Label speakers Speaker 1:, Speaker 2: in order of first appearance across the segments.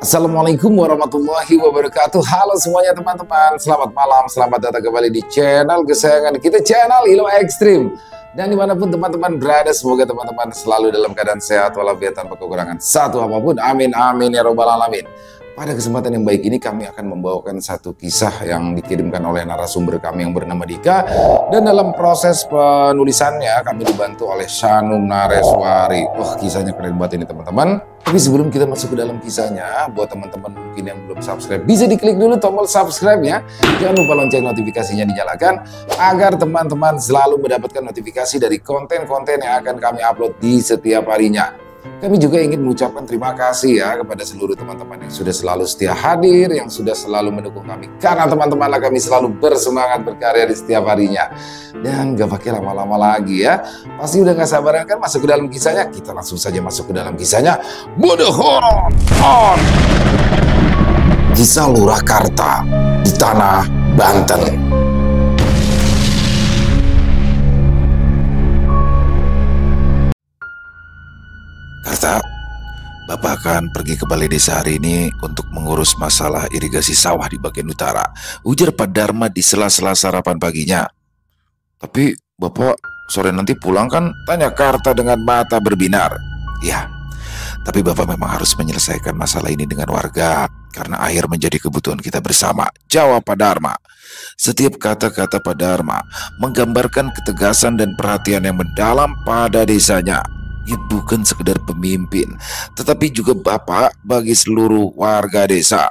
Speaker 1: Assalamualaikum warahmatullahi wabarakatuh. Halo semuanya teman-teman, selamat malam, selamat datang kembali di channel kesayangan kita, channel Ilo Ekstrim. Dan dimanapun teman-teman berada, semoga teman-teman selalu dalam keadaan sehat walafiat tanpa kekurangan satu apapun. Amin amin ya robbal alamin. Pada kesempatan yang baik ini kami akan membawakan satu kisah yang dikirimkan oleh narasumber kami yang bernama Dika. Dan dalam proses penulisannya kami dibantu oleh Shanum Nareswari. Wah, kisahnya keren banget ini teman-teman. Tapi sebelum kita masuk ke dalam kisahnya, buat teman-teman mungkin yang belum subscribe, bisa diklik dulu tombol subscribe-nya. Jangan lupa lonceng notifikasinya dinyalakan agar teman-teman selalu mendapatkan notifikasi dari konten-konten yang akan kami upload di setiap harinya. Kami juga ingin mengucapkan terima kasih ya kepada seluruh teman-teman yang sudah selalu setia hadir, yang sudah selalu mendukung kami. Karena teman-temanlah kami selalu bersemangat berkarya di setiap harinya. Dan gak pakai lama-lama lagi ya. Pasti udah gak sabaran kan masuk ke dalam kisahnya? Kita langsung saja masuk ke dalam kisahnya. Mode horor on! Kisah Lurah Karta di Tanah Banten. Karta, Bapak akan pergi ke balai desa hari ini untuk mengurus masalah irigasi sawah di bagian utara, ujar Pak Dharma di sela-sela sarapan paginya. Tapi Bapak sore nanti pulang kan? Tanya Karta dengan mata berbinar. Ya, tapi Bapak memang harus menyelesaikan masalah ini dengan warga, karena air menjadi kebutuhan kita bersama, jawab Pak Dharma. Setiap kata-kata Pak Dharma menggambarkan ketegasan dan perhatian yang mendalam pada desanya. Ia bukan sekedar pemimpin, tetapi juga bapak bagi seluruh warga desa.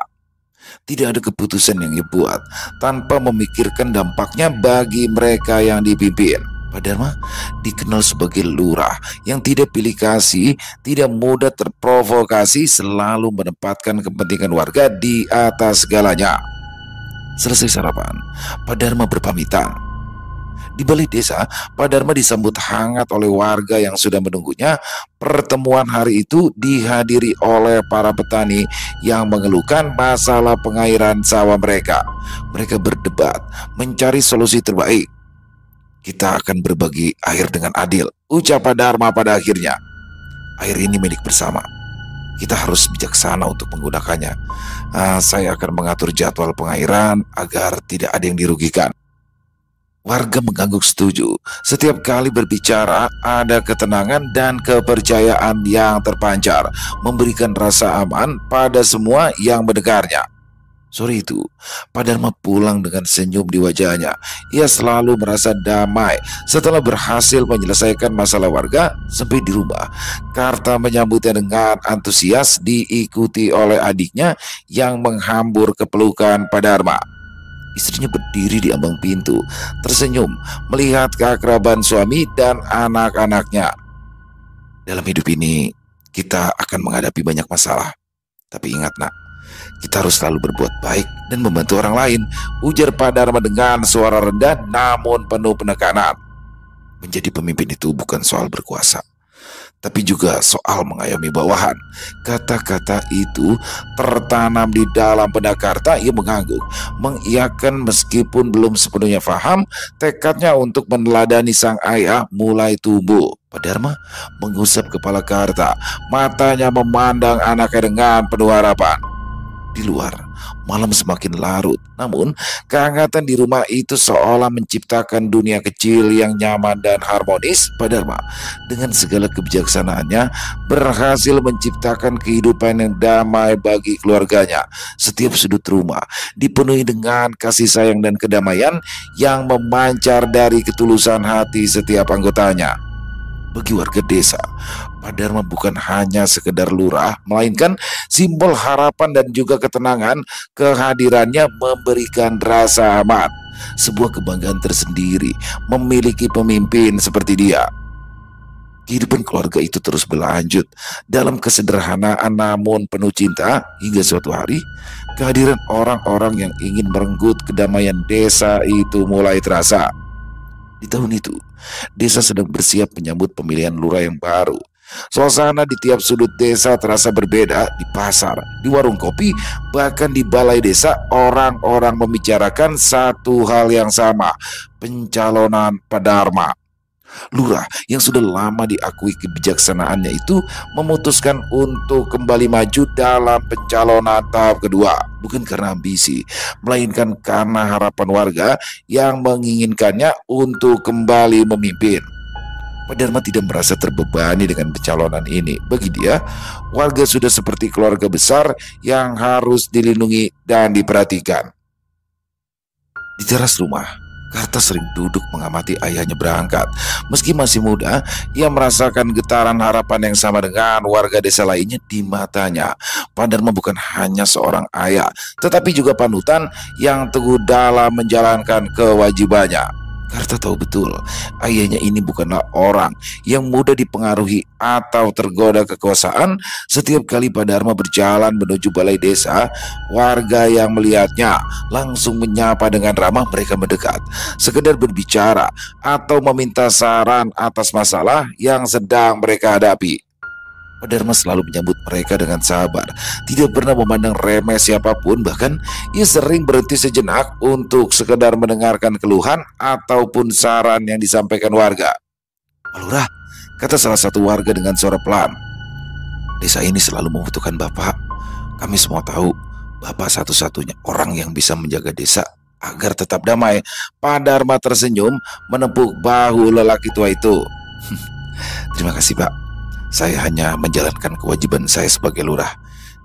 Speaker 1: Tidak ada keputusan yang ia buat tanpa memikirkan dampaknya bagi mereka yang dipimpin. Pak Dharma dikenal sebagai lurah yang tidak pilih kasih, tidak mudah terprovokasi, selalu menempatkan kepentingan warga di atas segalanya. Selesai sarapan, Pak Dharma berpamitan. Di balai desa, Pak Dharma disambut hangat oleh warga yang sudah menunggunya. Pertemuan hari itu dihadiri oleh para petani yang mengeluhkan masalah pengairan sawah mereka. Mereka berdebat, mencari solusi terbaik. Kita akan berbagi air dengan adil, ucap Pak Dharma pada akhirnya. Air ini milik bersama. Kita harus bijaksana untuk menggunakannya. Saya akan mengatur jadwal pengairan agar tidak ada yang dirugikan. Warga mengangguk setuju. Setiap kali berbicara ada ketenangan dan kepercayaan yang terpancar, memberikan rasa aman pada semua yang mendengarnya. Sore itu, Pak Dharma pulang dengan senyum di wajahnya. Ia selalu merasa damai setelah berhasil menyelesaikan masalah warga. Sampai di rumah, Karta menyambutnya dengan antusias, diikuti oleh adiknya yang menghambur ke pelukan Pak Dharma. Istrinya berdiri di ambang pintu, tersenyum melihat keakraban suami dan anak-anaknya. Dalam hidup ini, kita akan menghadapi banyak masalah. Tapi ingat nak, kita harus selalu berbuat baik dan membantu orang lain, ujar Pak Dharma dengan suara rendah namun penuh penekanan. Menjadi pemimpin itu bukan soal berkuasa, tapi juga soal mengayomi bawahan. Kata-kata itu tertanam di dalam benak Karta. Ia mengangguk, mengiyakan meskipun belum sepenuhnya paham. Tekadnya untuk meneladani sang ayah mulai tumbuh. Pak Dharma mengusap kepala Karta, matanya memandang anaknya dengan penuh harapan. Di luar, malam semakin larut, namun kehangatan di rumah itu seolah menciptakan dunia kecil yang nyaman dan harmonis. Pak Dharma dengan segala kebijaksanaannya berhasil menciptakan kehidupan yang damai bagi keluarganya. Setiap sudut rumah dipenuhi dengan kasih sayang dan kedamaian yang memancar dari ketulusan hati setiap anggotanya. Bagi warga desa, Pak Dharma bukan hanya sekedar lurah, melainkan simbol harapan dan juga ketenangan. Kehadirannya memberikan rasa aman, sebuah kebanggaan tersendiri memiliki pemimpin seperti dia. Kehidupan keluarga itu terus berlanjut dalam kesederhanaan namun penuh cinta, hingga suatu hari kehadiran orang-orang yang ingin merenggut kedamaian desa itu mulai terasa. Di tahun itu, desa sedang bersiap menyambut pemilihan lurah yang baru. Suasana di tiap sudut desa terasa berbeda. Di pasar, di warung kopi, bahkan di balai desa, orang-orang membicarakan satu hal yang sama: pencalonan Pak Dharma. Lurah yang sudah lama diakui kebijaksanaannya itu memutuskan untuk kembali maju dalam pencalonan tahap kedua, bukan karena ambisi, melainkan karena harapan warga yang menginginkannya untuk kembali memimpin. Pak Dharma tidak merasa terbebani dengan pencalonan ini. Bagi dia, warga sudah seperti keluarga besar yang harus dilindungi dan diperhatikan. Di teras rumah, Karta sering duduk mengamati ayahnya berangkat. Meski masih muda, ia merasakan getaran harapan yang sama dengan warga desa lainnya di matanya. Pak Dharma bukan hanya seorang ayah, tetapi juga panutan yang teguh dalam menjalankan kewajibannya. Karta tahu betul, ayahnya ini bukanlah orang yang mudah dipengaruhi atau tergoda kekuasaan. Setiap kali Pak Dharma berjalan menuju balai desa, warga yang melihatnya langsung menyapa dengan ramah. Mereka mendekat, sekedar berbicara atau meminta saran atas masalah yang sedang mereka hadapi. Pak Dharma selalu menyambut mereka dengan sabar, tidak pernah memandang remeh siapapun. Bahkan ia sering berhenti sejenak untuk sekedar mendengarkan keluhan ataupun saran yang disampaikan warga. "Pak Lurah," kata salah satu warga dengan suara pelan, "desa ini selalu membutuhkan Bapak. Kami semua tahu Bapak satu-satunya orang yang bisa menjaga desa agar tetap damai." Pak Dharma tersenyum menepuk bahu lelaki tua itu. "Terima kasih, Pak. Saya hanya menjalankan kewajiban saya sebagai lurah.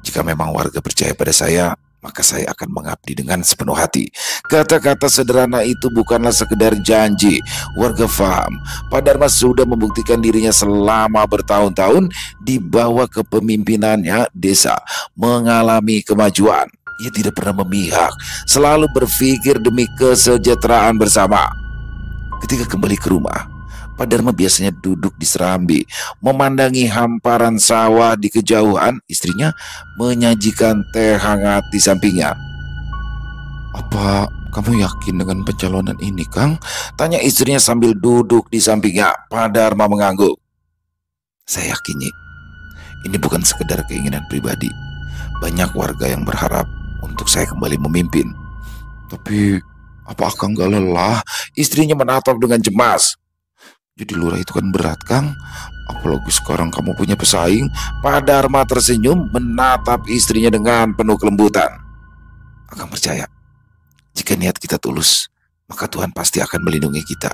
Speaker 1: Jika memang warga percaya pada saya, maka saya akan mengabdi dengan sepenuh hati." Kata-kata sederhana itu bukanlah sekedar janji. Warga faham Pak Dharma sudah membuktikan dirinya selama bertahun-tahun. Di bawah kepemimpinannya, desa mengalami kemajuan. Ia tidak pernah memihak, selalu berpikir demi kesejahteraan bersama. Ketika kembali ke rumah, Pak Dharma biasanya duduk di serambi, memandangi hamparan sawah di kejauhan. Istrinya menyajikan teh hangat di sampingnya. "Apa kamu yakin dengan pencalonan ini, Kang?" tanya istrinya sambil duduk di sampingnya. Pak Dharma mengangguk. "Saya yakin, Nyi. Ini bukan sekedar keinginan pribadi. Banyak warga yang berharap untuk saya kembali memimpin." "Tapi apa Kang gak lelah?" istrinya menatap dengan cemas. "Jadi lurah itu kan berat, Kang. Apalagi sekarang kamu punya pesaing." Pak Dharma tersenyum menatap istrinya dengan penuh kelembutan. "Akang percaya, jika niat kita tulus, maka Tuhan pasti akan melindungi kita."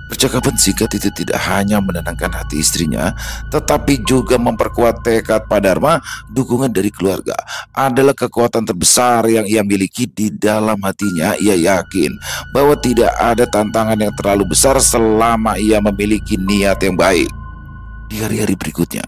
Speaker 1: Percakapan singkat itu tidak hanya menenangkan hati istrinya, tetapi juga memperkuat tekad Pak Dharma. Dukungan dari keluarga adalah kekuatan terbesar yang ia miliki. Di dalam hatinya, ia yakin bahwa tidak ada tantangan yang terlalu besar selama ia memiliki niat yang baik. Di hari-hari berikutnya,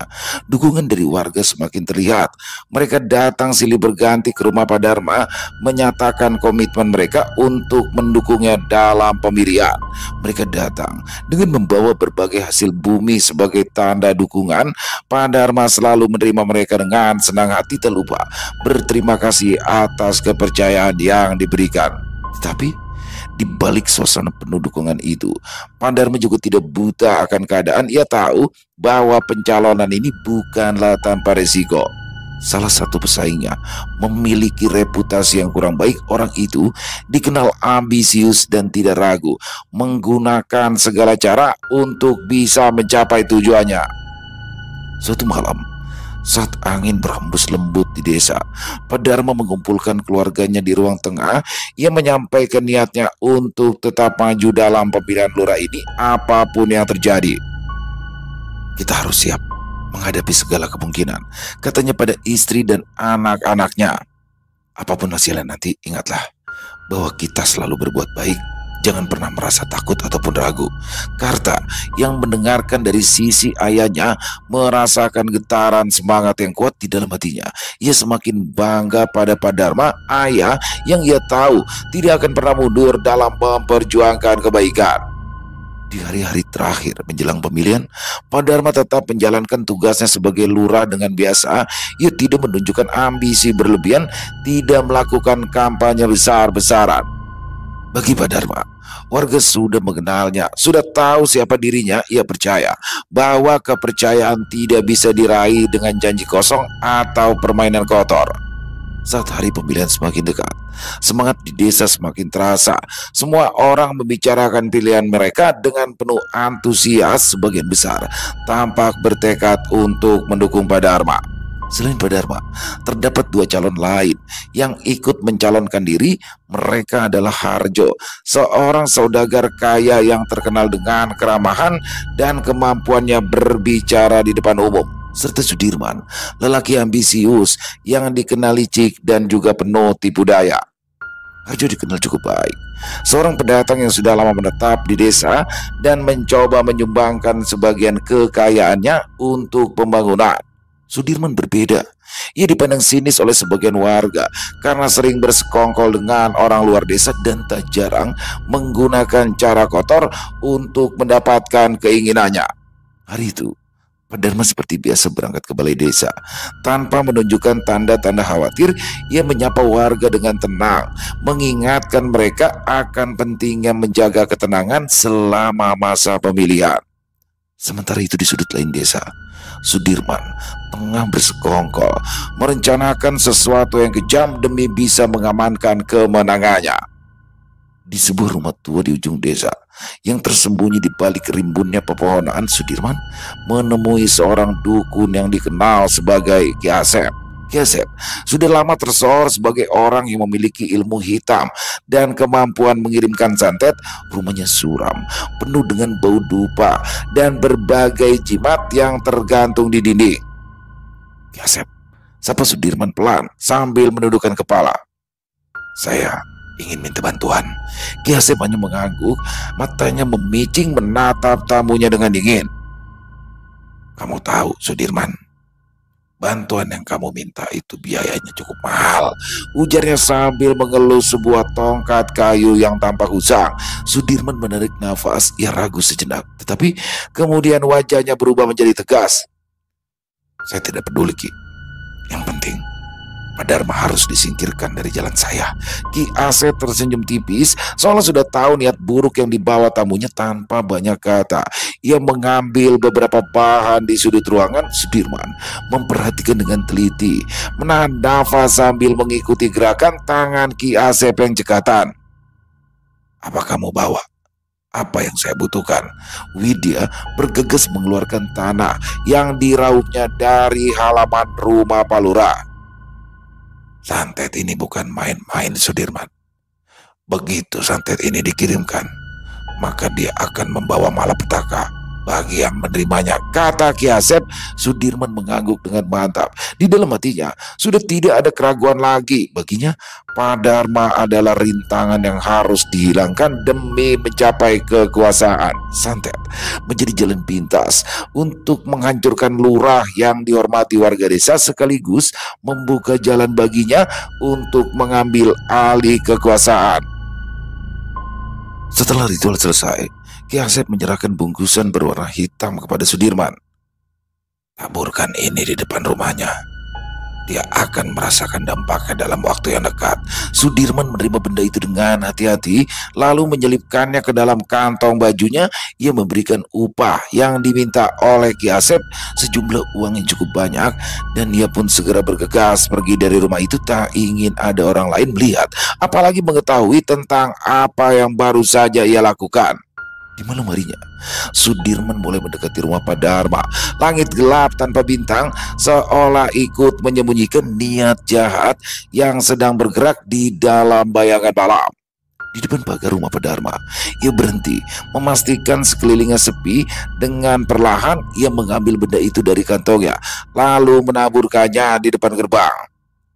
Speaker 1: dukungan dari warga semakin terlihat. Mereka datang silih berganti ke rumah Pak Dharma, menyatakan komitmen mereka untuk mendukungnya dalam pemilihan. Mereka datang dengan membawa berbagai hasil bumi sebagai tanda dukungan. Pak Dharma selalu menerima mereka dengan senang hati, tak lupa berterima kasih atas kepercayaan yang diberikan. Tetapi di balik suasana penuh dukungan itu, Pak Dharma juga tidak buta akan keadaan. Ia tahu bahwa pencalonan ini bukanlah tanpa resiko. Salah satu pesaingnya memiliki reputasi yang kurang baik. Orang itu dikenal ambisius dan tidak ragu menggunakan segala cara untuk bisa mencapai tujuannya. Suatu malam, saat angin berhembus lembut di desa, Pak Dharma mengumpulkan keluarganya di ruang tengah. Ia menyampaikan niatnya untuk tetap maju dalam pemilihan lurah ini apapun yang terjadi. "Kita harus siap menghadapi segala kemungkinan," katanya pada istri dan anak-anaknya. "Apapun hasilnya nanti, ingatlah bahwa kita selalu berbuat baik. Jangan pernah merasa takut ataupun ragu." Karta yang mendengarkan dari sisi ayahnya merasakan getaran semangat yang kuat di dalam hatinya. Ia semakin bangga pada Pak Dharma, ayah yang ia tahu tidak akan pernah mundur dalam memperjuangkan kebaikan. Di hari-hari terakhir menjelang pemilihan, Pak Dharma tetap menjalankan tugasnya sebagai lurah dengan biasa. Ia tidak menunjukkan ambisi berlebihan, tidak melakukan kampanye besar-besaran. Bagi Pak Dharma, warga sudah mengenalnya, sudah tahu siapa dirinya. Ia percaya bahwa kepercayaan tidak bisa diraih dengan janji kosong atau permainan kotor. Saat hari pemilihan semakin dekat, semangat di desa semakin terasa. Semua orang membicarakan pilihan mereka dengan penuh antusias. Sebagian besar tampak bertekad untuk mendukung Pak Dharma. Selain Pak Dharma, terdapat dua calon lain yang ikut mencalonkan diri. Mereka adalah Harjo, seorang saudagar kaya yang terkenal dengan keramahan dan kemampuannya berbicara di depan umum, serta Sudirman, lelaki ambisius yang dikenal licik dan juga penuh tipu daya. Harjo dikenal cukup baik, seorang pendatang yang sudah lama menetap di desa dan mencoba menyumbangkan sebagian kekayaannya untuk pembangunan. Sudirman berbeda. Ia dipandang sinis oleh sebagian warga karena sering bersekongkol dengan orang luar desa dan tak jarang menggunakan cara kotor untuk mendapatkan keinginannya. Hari itu, Pak Dharma seperti biasa berangkat ke balai desa. Tanpa menunjukkan tanda-tanda khawatir, ia menyapa warga dengan tenang, mengingatkan mereka akan pentingnya menjaga ketenangan selama masa pemilihan. Sementara itu di sudut lain desa, Sudirman tengah bersekongkol merencanakan sesuatu yang kejam demi bisa mengamankan kemenangannya. Di sebuah rumah tua di ujung desa yang tersembunyi di balik rimbunnya pepohonan, Sudirman menemui seorang dukun yang dikenal sebagai Ki Asep. Ki Asep sudah lama tersohor sebagai orang yang memiliki ilmu hitam dan kemampuan mengirimkan santet. Rumahnya suram, penuh dengan bau dupa dan berbagai jimat yang tergantung di dinding. Ki Asep sapa Sudirman pelan sambil menundukkan kepala. "Saya ingin minta bantuan." Ki Asep hanya mengangguk, matanya memicing menatap tamunya dengan dingin. "Kamu tahu, Sudirman, bantuan yang kamu minta itu biayanya cukup mahal," ujarnya sambil mengelus sebuah tongkat kayu yang tampak usang. Sudirman menarik nafas. Ia ragu sejenak, tetapi kemudian wajahnya berubah menjadi tegas. "Saya tidak peduli, Ki. Yang penting Pak Dharma harus disingkirkan dari jalan saya." Ki Asep tersenyum tipis, seolah sudah tahu niat buruk yang dibawa tamunya. Tanpa banyak kata, ia mengambil beberapa bahan di sudut ruangan. Sudirman memperhatikan dengan teliti, menahan nafas sambil mengikuti gerakan tangan Ki Asep yang cekatan. "Apa kamu bawa apa yang saya butuhkan?" Widya bergegas mengeluarkan tanah yang dirauhnya dari halaman rumah Pak Lurah. "Santet ini bukan main-main, Sudirman. Begitu santet ini dikirimkan, maka dia akan membawa malapetaka bagi yang menerimanya," kata Ki Asep. Sudirman mengangguk dengan mantap. Di dalam hatinya sudah tidak ada keraguan lagi. Baginya Pak Dharma adalah rintangan yang harus dihilangkan demi mencapai kekuasaan. Santet menjadi jalan pintas untuk menghancurkan lurah yang dihormati warga desa, sekaligus membuka jalan baginya untuk mengambil alih kekuasaan. Setelah ritual selesai, Ki Asep menyerahkan bungkusan berwarna hitam kepada Sudirman. "Taburkan ini di depan rumahnya. Dia akan merasakan dampaknya dalam waktu yang dekat." Sudirman menerima benda itu dengan hati-hati, lalu menyelipkannya ke dalam kantong bajunya. Ia memberikan upah yang diminta oleh Ki Asep, sejumlah uang yang cukup banyak, dan ia pun segera bergegas pergi dari rumah itu. Tak ingin ada orang lain melihat, apalagi mengetahui tentang apa yang baru saja ia lakukan. Di malam harinya, Sudirman mulai mendekati rumah Pak Dharma. Langit gelap tanpa bintang, seolah ikut menyembunyikan niat jahat yang sedang bergerak di dalam bayangan malam. Di depan pagar rumah Pak Dharma, ia berhenti, memastikan sekelilingnya sepi. Dengan perlahan, ia mengambil benda itu dari kantongnya, lalu menaburkannya di depan gerbang.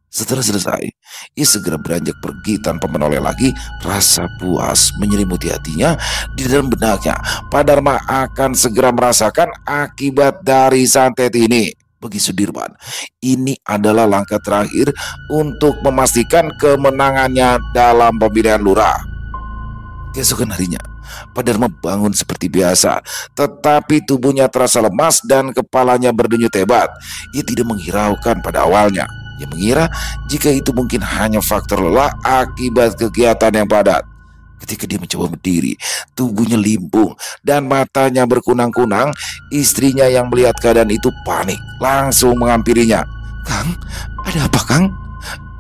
Speaker 1: Setelah selesai, ia segera beranjak pergi tanpa menoleh lagi. Rasa puas menyelimuti hatinya. Di dalam benaknya, Pak Dharma akan segera merasakan akibat dari santet ini. Bagi Sudirman, ini adalah langkah terakhir untuk memastikan kemenangannya dalam pemilihan lurah. Keesokan harinya, Pak Dharma bangun seperti biasa, tetapi tubuhnya terasa lemas dan kepalanya berdenyut hebat. Ia tidak menghiraukan pada awalnya. Ia mengira jika itu mungkin hanya faktor lelah akibat kegiatan yang padat. Ketika dia mencoba berdiri, tubuhnya limbung dan matanya berkunang-kunang. Istrinya yang melihat keadaan itu panik, langsung menghampirinya. "Kang, ada apa, Kang?"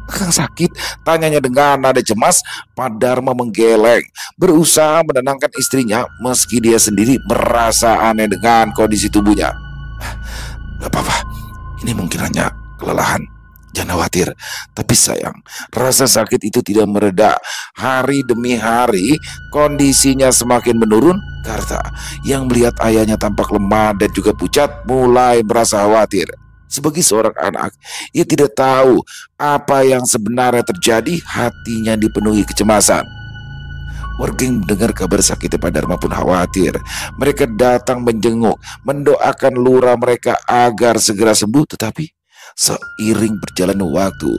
Speaker 1: "Kakang sakit?" tanyanya dengan nada cemas. Pak Dharma menggeleng, berusaha menenangkan istrinya meski dia sendiri merasa aneh dengan kondisi tubuhnya. "Gak apa-apa, ini mungkin hanya kelelahan. Jangan khawatir." Tapi sayang, rasa sakit itu tidak mereda. Hari demi hari, kondisinya semakin menurun. Karta, yang melihat ayahnya tampak lemah dan juga pucat, mulai merasa khawatir. Sebagai seorang anak, ia tidak tahu apa yang sebenarnya terjadi. Hatinya dipenuhi kecemasan. Warga yang mendengar kabar sakitnya Pak Dharma pun khawatir. Mereka datang menjenguk, mendoakan lurah mereka agar segera sembuh. Tetapi seiring berjalannya waktu,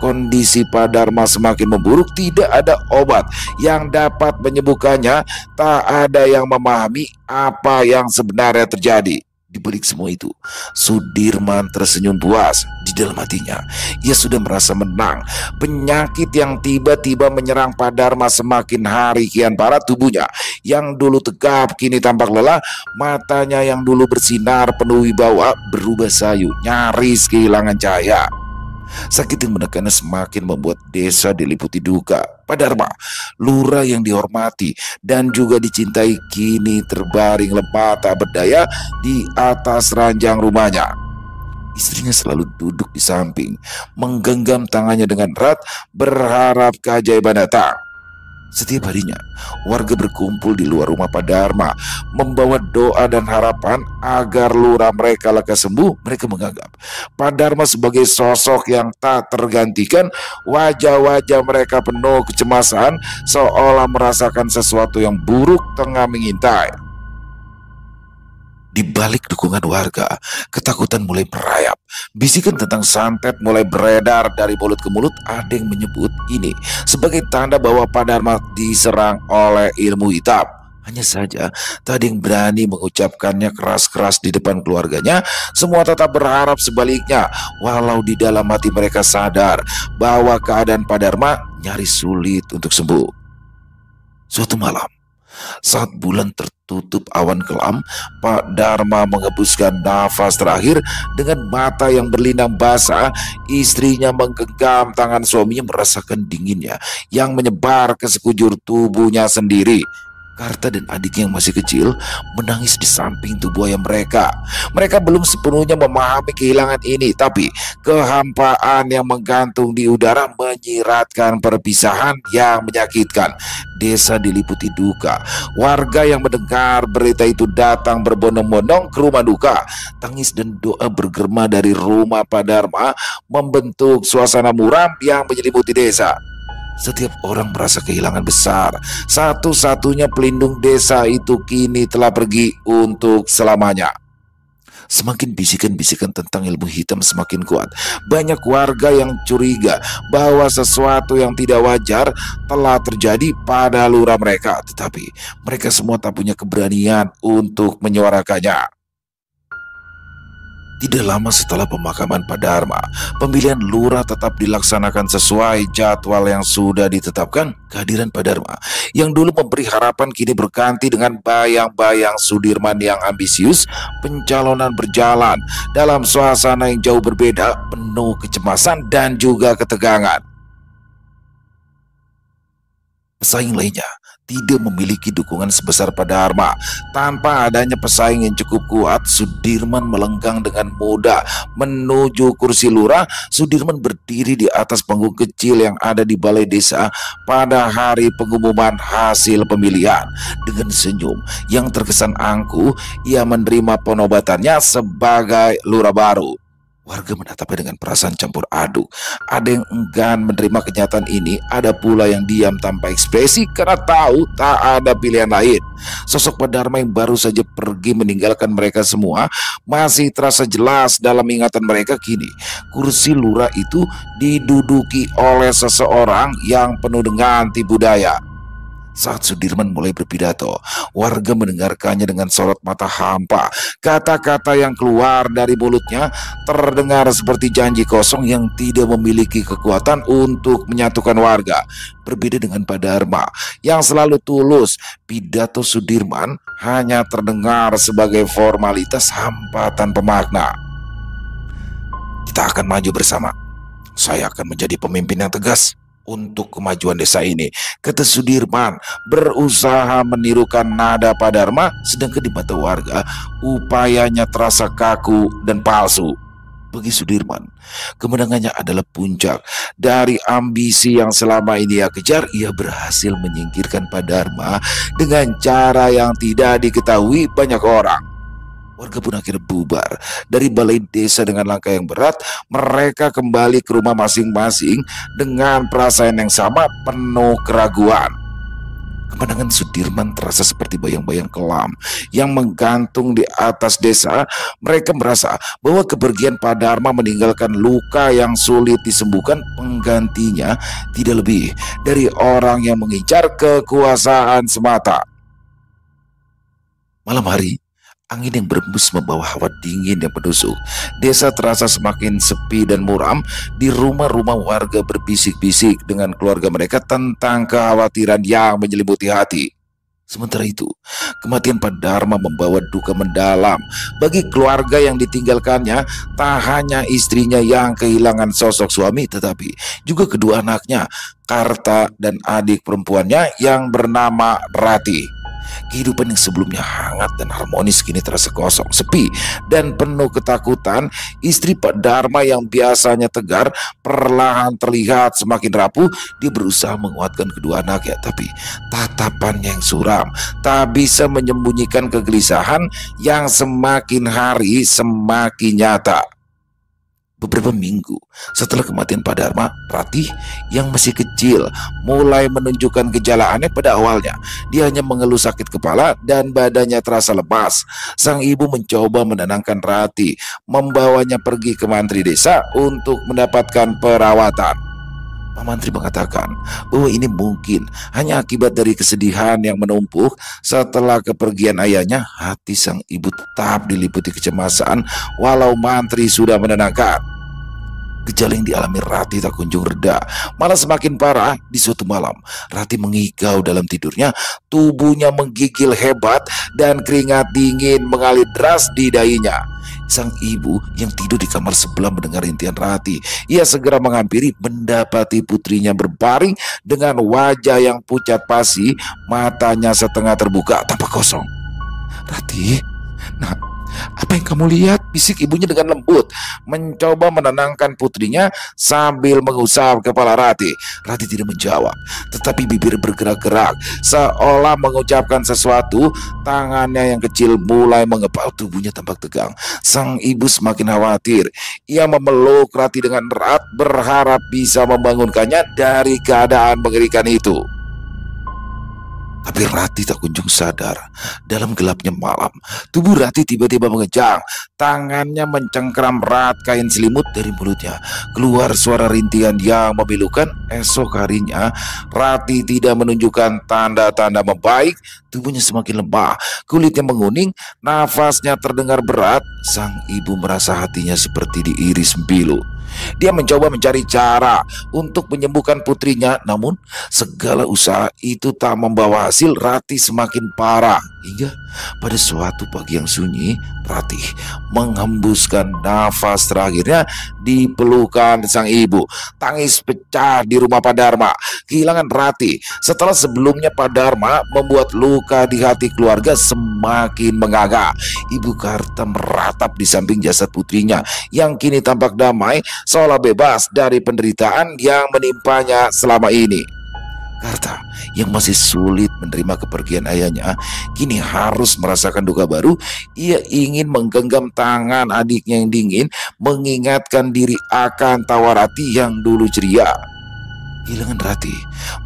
Speaker 1: kondisi Pak Dharma semakin memburuk. Tidak ada obat yang dapat menyembuhkannya. Tak ada yang memahami apa yang sebenarnya terjadi. Di balik semua itu, Sudirman tersenyum puas. Di dalam hatinya, ia sudah merasa menang. Penyakit yang tiba-tiba menyerang Pak Dharma semakin hari kian parah. Tubuhnya yang dulu tegap kini tampak lelah. Matanya yang dulu bersinar penuh wibawa berubah sayu, nyaris kehilangan cahaya. Sakit yang menekannya semakin membuat desa diliputi duka. Pak Dharma, lurah yang dihormati dan juga dicintai, kini terbaring lemah tak berdaya di atas ranjang rumahnya. Istrinya selalu duduk di samping, menggenggam tangannya dengan erat, berharap keajaiban datang. Setiap harinya, warga berkumpul di luar rumah Pak Dharma, membawa doa dan harapan agar lurah mereka lekas sembuh. Mereka menganggap Pak Dharma sebagai sosok yang tak tergantikan. Wajah-wajah mereka penuh kecemasan, seolah merasakan sesuatu yang buruk tengah mengintai. Di balik dukungan warga, ketakutan mulai merayap. Bisikan tentang santet mulai beredar dari mulut ke mulut. Ada yang menyebut ini sebagai tanda bahwa Pak Dharma diserang oleh ilmu hitam. Hanya saja, tak ada yang berani mengucapkannya keras-keras di depan keluarganya. Semua tetap berharap sebaliknya, walau di dalam hati mereka sadar bahwa keadaan Pak Dharma nyaris sulit untuk sembuh. Suatu malam, saat bulan tertutup awan kelam, Pak Dharma menghembuskan nafas terakhir. Dengan mata yang berlinang basah, istrinya menggenggam tangan suaminya, merasakan dinginnya yang menyebar ke sekujur tubuhnya sendiri. Karta dan adiknya yang masih kecil menangis di samping tubuh ayah mereka. Mereka belum sepenuhnya memahami kehilangan ini, tapi kehampaan yang menggantung di udara menyiratkan perpisahan yang menyakitkan. Desa diliputi duka. Warga yang mendengar berita itu datang berbondong-bondong ke rumah duka. Tangis dan doa bergema dari rumah Pak Dharma membentuk suasana muram yang menyelimuti desa. Setiap orang merasa kehilangan besar. Satu-satunya pelindung desa itu kini telah pergi untuk selamanya. Semakin bisikan-bisikan tentang ilmu hitam semakin kuat. Banyak warga yang curiga bahwa sesuatu yang tidak wajar telah terjadi pada lurah mereka. Tetapi mereka semua tak punya keberanian untuk menyuarakannya. Tidak lama setelah pemakaman Pak Dharma, pemilihan lurah tetap dilaksanakan sesuai jadwal yang sudah ditetapkan. Kehadiran Pak Dharma yang dulu memberi harapan kini berganti dengan bayang-bayang Sudirman yang ambisius. Pencalonan berjalan dalam suasana yang jauh berbeda, penuh kecemasan dan juga ketegangan. Pesaing lainnya tidak memiliki dukungan sebesar Pak Dharma. Tanpa adanya pesaing yang cukup kuat, Sudirman melenggang dengan mudah menuju kursi lurah. Sudirman berdiri di atas panggung kecil yang ada di balai desa pada hari pengumuman hasil pemilihan. Dengan senyum yang terkesan angkuh, ia menerima penobatannya sebagai lurah baru. Warga menatapnya dengan perasaan campur aduk. Ada yang enggan menerima kenyataan ini, ada pula yang diam tanpa ekspresi karena tahu tak ada pilihan lain. Sosok Pak Dharma yang baru saja pergi meninggalkan mereka semua masih terasa jelas dalam ingatan mereka. Kini kursi lurah itu diduduki oleh seseorang yang penuh dengan tipu daya. Saat Sudirman mulai berpidato, warga mendengarkannya dengan sorot mata hampa. Kata-kata yang keluar dari mulutnya terdengar seperti janji kosong yang tidak memiliki kekuatan untuk menyatukan warga. Berbeda dengan Pak Dharma yang selalu tulus, pidato Sudirman hanya terdengar sebagai formalitas hampa tanpa makna. Kita akan maju bersama. Saya akan menjadi pemimpin yang tegas untuk kemajuan desa ini, kata Sudirman, berusaha menirukan nada Pak Dharma, sedangkan di mata warga upayanya terasa kaku dan palsu. Bagi Sudirman, kemenangannya adalah puncak dari ambisi yang selama ini ia kejar. Ia berhasil menyingkirkan Pak Dharma dengan cara yang tidak diketahui banyak orang. Warga pun akhirnya bubar dari balai desa dengan langkah yang berat. Mereka kembali ke rumah masing-masing dengan perasaan yang sama, penuh keraguan. Kemenangan Sudirman terasa seperti bayang-bayang kelam yang menggantung di atas desa. Mereka merasa bahwa kepergian Pak Dharma meninggalkan luka yang sulit disembuhkan. Penggantinya tidak lebih dari orang yang mengincar kekuasaan semata. Malam hari, angin yang berembus membawa hawa dingin yang menusuk. Desa terasa semakin sepi dan muram. Di rumah-rumah warga berbisik-bisik dengan keluarga mereka tentang kekhawatiran yang menyelimuti hati. Sementara itu, kematian Pak Dharma membawa duka mendalam bagi keluarga yang ditinggalkannya. Tak hanya istrinya yang kehilangan sosok suami, tetapi juga kedua anaknya, Karta dan adik perempuannya yang bernama Rati. Kehidupan yang sebelumnya hangat dan harmonis kini terasa kosong, sepi, dan penuh ketakutan. Istri Pak Dharma yang biasanya tegar perlahan terlihat semakin rapuh. Dia berusaha menguatkan kedua anaknya, tapi tatapannya yang suram tak bisa menyembunyikan kegelisahan yang semakin hari semakin nyata. Beberapa minggu setelah kematian Pak Dharma, Ratih yang masih kecil mulai menunjukkan gejala aneh. Pada awalnya dia hanya mengeluh sakit kepala dan badannya terasa lemas. Sang ibu mencoba menenangkan Ratih, membawanya pergi ke mantri desa untuk mendapatkan perawatan. Pak Mantri mengatakan bahwa ini mungkin hanya akibat dari kesedihan yang menumpuk setelah kepergian ayahnya. Hati sang ibu tetap diliputi kecemasan walau Mantri sudah menenangkan. Gejala yang dialami Rati tak kunjung reda, malah semakin parah. Di suatu malam, Rati mengigau dalam tidurnya. Tubuhnya menggigil hebat dan keringat dingin mengalir deras di dahinya. Sang ibu yang tidur di kamar sebelah mendengar rintihan Rati. Ia segera menghampiri, mendapati putrinya berbaring dengan wajah yang pucat pasi, matanya setengah terbuka, tampak kosong. "Rati, nak, apa yang kamu lihat?" bisik ibunya dengan lembut, mencoba menenangkan putrinya sambil mengusap kepala Rati. Rati tidak menjawab, tetapi bibir bergerak-gerak seolah mengucapkan sesuatu. Tangannya yang kecil mulai mengepal, tubuhnya tampak tegang. Sang ibu semakin khawatir. Ia memeluk Rati dengan erat, berharap bisa membangunkannya dari keadaan mengerikan itu. Tapi Rati tak kunjung sadar. Dalam gelapnya malam, tubuh Rati tiba-tiba mengejang. Tangannya mencengkeram erat kain selimut. Dari mulutnya keluar suara rintihan yang memilukan. Esok harinya, Rati tidak menunjukkan tanda-tanda membaik. Tubuhnya semakin lemah, kulitnya menguning, nafasnya terdengar berat. Sang ibu merasa hatinya seperti diiris pilu. Dia mencoba mencari cara untuk menyembuhkan putrinya, namun segala usaha itu tak membawa hasil. Rati semakin parah hingga pada suatu pagi yang sunyi, Rati menghembuskan nafas terakhirnya di pelukan sang ibu. Tangis pecah di rumah Pak Dharma. Kehilangan Rati setelah sebelumnya Pak Dharma membuat luka di hati keluarga semakin menganga. Ibu Karta meratap di samping jasad putrinya yang kini tampak damai, seolah bebas dari penderitaan yang menimpanya selama ini. Karta yang masih sulit menerima kepergian ayahnya kini harus merasakan duka baru. Ia ingin menggenggam tangan adiknya yang dingin, mengingatkan diri akan tawa Rati yang dulu ceria. Kehilangan Rati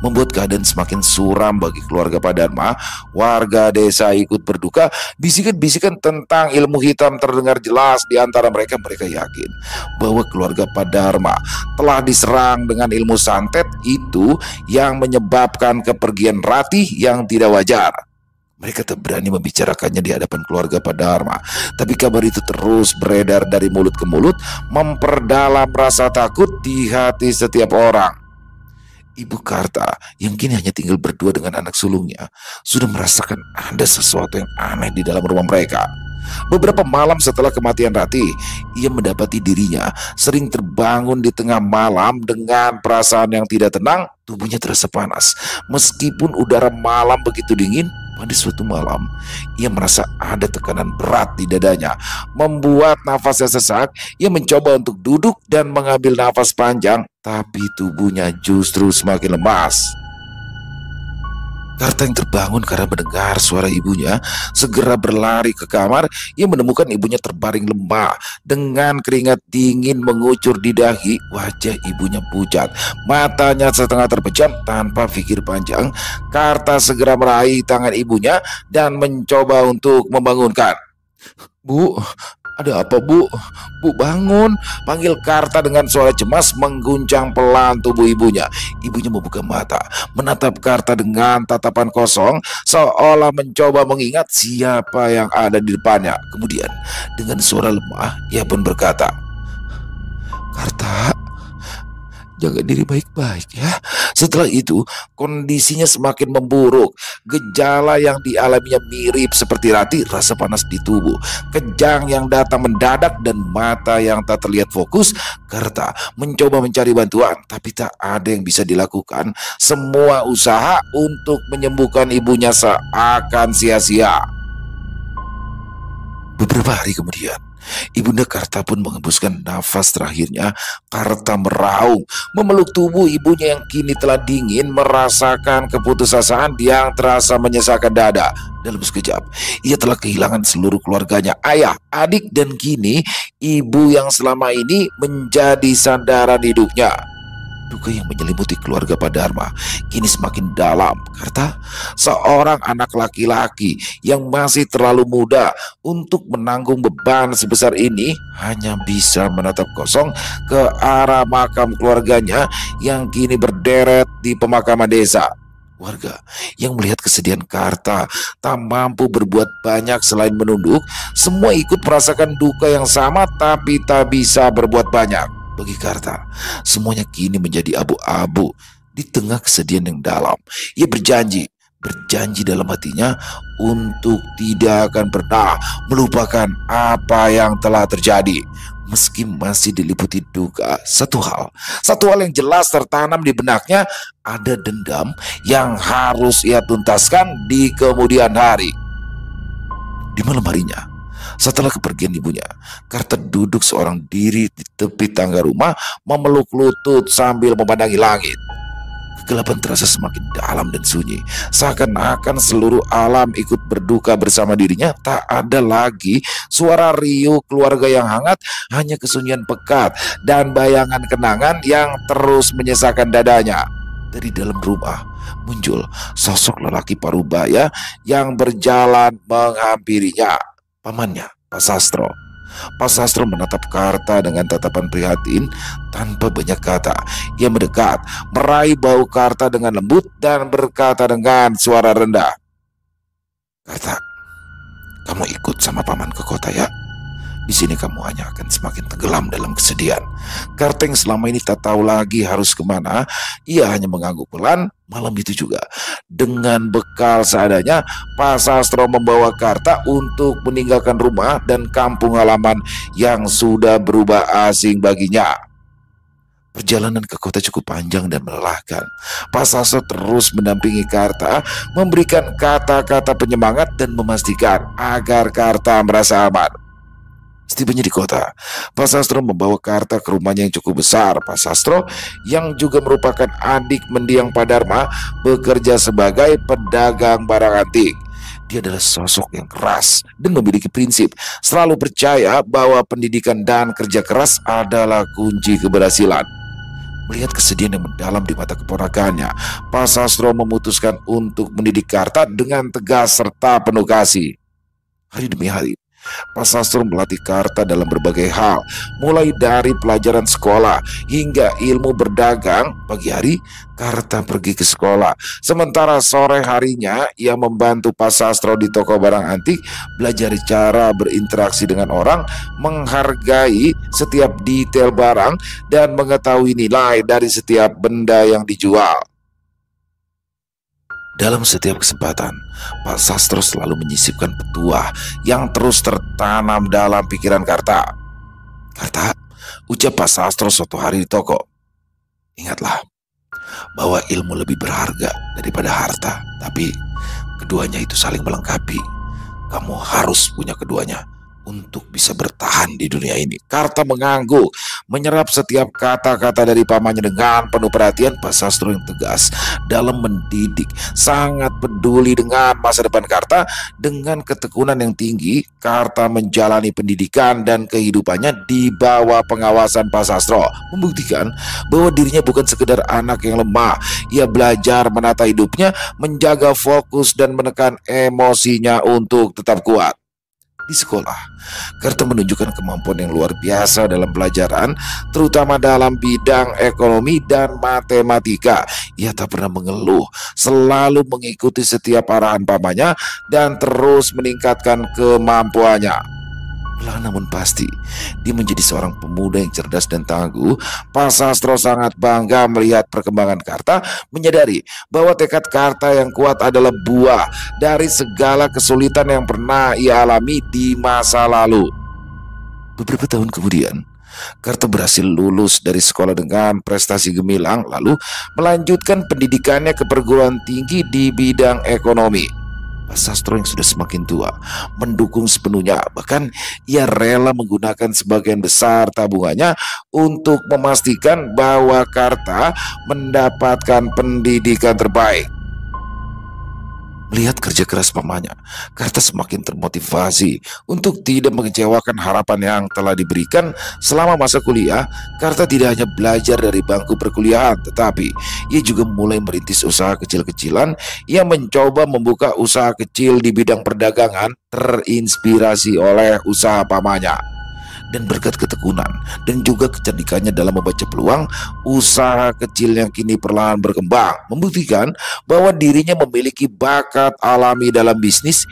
Speaker 1: membuat keadaan semakin suram bagi keluarga Pak Dharma. Warga desa ikut berduka. Bisikan-bisikan tentang ilmu hitam terdengar jelas di antara mereka. Mereka yakin bahwa keluarga Pak Dharma telah diserang dengan ilmu santet itu yang menyebabkan kepergian Rati yang tidak wajar. Mereka tak berani membicarakannya di hadapan keluarga Pak Dharma. Tapi kabar itu terus beredar dari mulut ke mulut, memperdalam rasa takut di hati setiap orang. Ibu Karta yang kini hanya tinggal berdua dengan anak sulungnya sudah merasakan ada sesuatu yang aneh di dalam rumah mereka. Beberapa malam setelah kematian Ratih, ia mendapati dirinya sering terbangun di tengah malam dengan perasaan yang tidak tenang. Tubuhnya terasa panas. Meskipun udara malam begitu dingin, pada suatu malam ia merasa ada tekanan berat di dadanya, membuat nafasnya sesak. Ia mencoba untuk duduk dan mengambil nafas panjang, tapi tubuhnya justru semakin lemas. Karta yang terbangun karena mendengar suara ibunya segera berlari ke kamar. Ia menemukan ibunya terbaring lemah dengan keringat dingin mengucur di dahi. Wajah ibunya pucat, matanya setengah terpejam. Tanpa pikir panjang, Karta segera meraih tangan ibunya dan mencoba untuk membangunkan. "Bu, ada apa, Bu? Bu, bangun!" panggil Karta dengan suara cemas mengguncang pelan tubuh ibunya. Ibunya membuka mata, menatap Karta dengan tatapan kosong, seolah mencoba mengingat siapa yang ada di depannya. Kemudian, dengan suara lemah, ia pun berkata, "Karta, jaga diri baik-baik ya." Setelah itu, kondisinya semakin memburuk. Gejala yang dialaminya mirip seperti Ratih, rasa panas di tubuh, kejang yang datang mendadak, dan mata yang tak terlihat fokus. Karta mencoba mencari bantuan, tapi tak ada yang bisa dilakukan. Semua usaha untuk menyembuhkan ibunya seakan sia-sia. Beberapa hari kemudian, Ibunda Karta pun mengembuskan nafas terakhirnya. Karta meraung, memeluk tubuh ibunya yang kini telah dingin, merasakan keputusasaan yang terasa menyesakkan dada. Dalam sekejap, ia telah kehilangan seluruh keluarganya, ayah, adik, dan kini ibu yang selama ini menjadi sandaran hidupnya. Duka yang menyelimuti keluarga Pak Dharma kini semakin dalam. Karta, seorang anak laki-laki yang masih terlalu muda untuk menanggung beban sebesar ini, hanya bisa menatap kosong ke arah makam keluarganya yang kini berderet di pemakaman desa. Warga yang melihat kesedihan Karta tak mampu berbuat banyak selain menunduk. Semua ikut merasakan duka yang sama, tapi tak bisa berbuat banyak. Bagi Karta, semuanya kini menjadi abu-abu. Di tengah kesedihan yang dalam, ia berjanji dalam hatinya untuk tidak akan pernah melupakan apa yang telah terjadi. Meski masih diliputi duka, satu hal yang jelas tertanam di benaknya, ada dendam yang harus ia tuntaskan di kemudian hari. Di malam harinya, setelah kepergian ibunya, Karta duduk seorang diri di tepi tangga rumah, memeluk lutut sambil memandangi langit. Kegelapan terasa semakin dalam dan sunyi, seakan-akan seluruh alam ikut berduka bersama dirinya. Tak ada lagi suara riuh keluarga yang hangat, hanya kesunyian pekat dan bayangan kenangan yang terus menyesakan dadanya. Dari dalam rumah muncul sosok lelaki parubaya yang berjalan menghampirinya. Pamannya, Pak Sastro. Pak Sastro menatap Karta dengan tatapan prihatin. Tanpa banyak kata, ia mendekat, meraih bahu Karta dengan lembut dan berkata dengan suara rendah, "Karta, kamu ikut sama paman ke kota ya. Di sini kamu hanya akan semakin tenggelam dalam kesedihan." Karta yang selama ini tak tahu lagi harus kemana, ia hanya mengangguk pelan. Malam itu juga, dengan bekal seadanya, Pak Sastro membawa Karta untuk meninggalkan rumah dan kampung halaman yang sudah berubah asing baginya. Perjalanan ke kota cukup panjang dan melelahkan. Pak Sastro terus mendampingi Karta, memberikan kata-kata penyemangat dan memastikan agar Karta merasa aman. Setibanya di kota, Pak Sastro membawa Karta ke rumahnya yang cukup besar. Pak Sastro, yang juga merupakan adik mendiang Pak Dharma, bekerja sebagai pedagang barang antik. Dia adalah sosok yang keras dan memiliki prinsip, selalu percaya bahwa pendidikan dan kerja keras adalah kunci keberhasilan. Melihat kesedihan yang mendalam di mata keponakannya, Pak Sastro memutuskan untuk mendidik Karta dengan tegas serta penuh kasih. Hari demi hari, Pak Sastro melatih Karta dalam berbagai hal, mulai dari pelajaran sekolah hingga ilmu berdagang. Pagi hari, Karta pergi ke sekolah, sementara sore harinya ia membantu Pak Sastro di toko barang antik, belajar cara berinteraksi dengan orang, menghargai setiap detail barang, dan mengetahui nilai dari setiap benda yang dijual. Dalam setiap kesempatan, Pak Sastro selalu menyisipkan petuah yang terus tertanam dalam pikiran Karta. "Karta," ucap Pak Sastro suatu hari di toko, "ingatlah bahwa ilmu lebih berharga daripada harta, tapi keduanya itu saling melengkapi. Kamu harus punya keduanya untuk bisa bertahan di dunia ini." Karta mengangguk, menyerap setiap kata-kata dari pamannya dengan penuh perhatian. Pak Sastro yang tegas dalam mendidik, sangat peduli dengan masa depan Karta. Dengan ketekunan yang tinggi, Karta menjalani pendidikan dan kehidupannya di bawah pengawasan Pak Sastro, membuktikan bahwa dirinya bukan sekedar anak yang lemah. Ia belajar menata hidupnya, menjaga fokus dan menekan emosinya untuk tetap kuat. Di sekolah, Karta menunjukkan kemampuan yang luar biasa dalam pelajaran, terutama dalam bidang ekonomi dan matematika. Ia tak pernah mengeluh, selalu mengikuti setiap arahan pamannya dan terus meningkatkan kemampuannya. Pelan namun pasti, dia menjadi seorang pemuda yang cerdas dan tangguh. Pak Sastro sangat bangga melihat perkembangan Karta, menyadari bahwa tekad Karta yang kuat adalah buah dari segala kesulitan yang pernah ia alami di masa lalu. Beberapa tahun kemudian, Karta berhasil lulus dari sekolah dengan prestasi gemilang, lalu melanjutkan pendidikannya ke perguruan tinggi di bidang ekonomi. Pak Sastro yang sudah semakin tua mendukung sepenuhnya, bahkan ia rela menggunakan sebagian besar tabungannya untuk memastikan bahwa Karta mendapatkan pendidikan terbaik. Melihat kerja keras pamannya, Karta semakin termotivasi untuk tidak mengecewakan harapan yang telah diberikan. Selama masa kuliah, Karta tidak hanya belajar dari bangku perkuliahan, tetapi ia juga mulai merintis usaha kecil-kecilan. Ia mencoba membuka usaha kecil di bidang perdagangan, terinspirasi oleh usaha pamannya. Dan berkat ketekunan dan juga kecerdikannya dalam membaca peluang, usaha kecil yang kini perlahan berkembang membuktikan bahwa dirinya memiliki bakat alami dalam bisnis.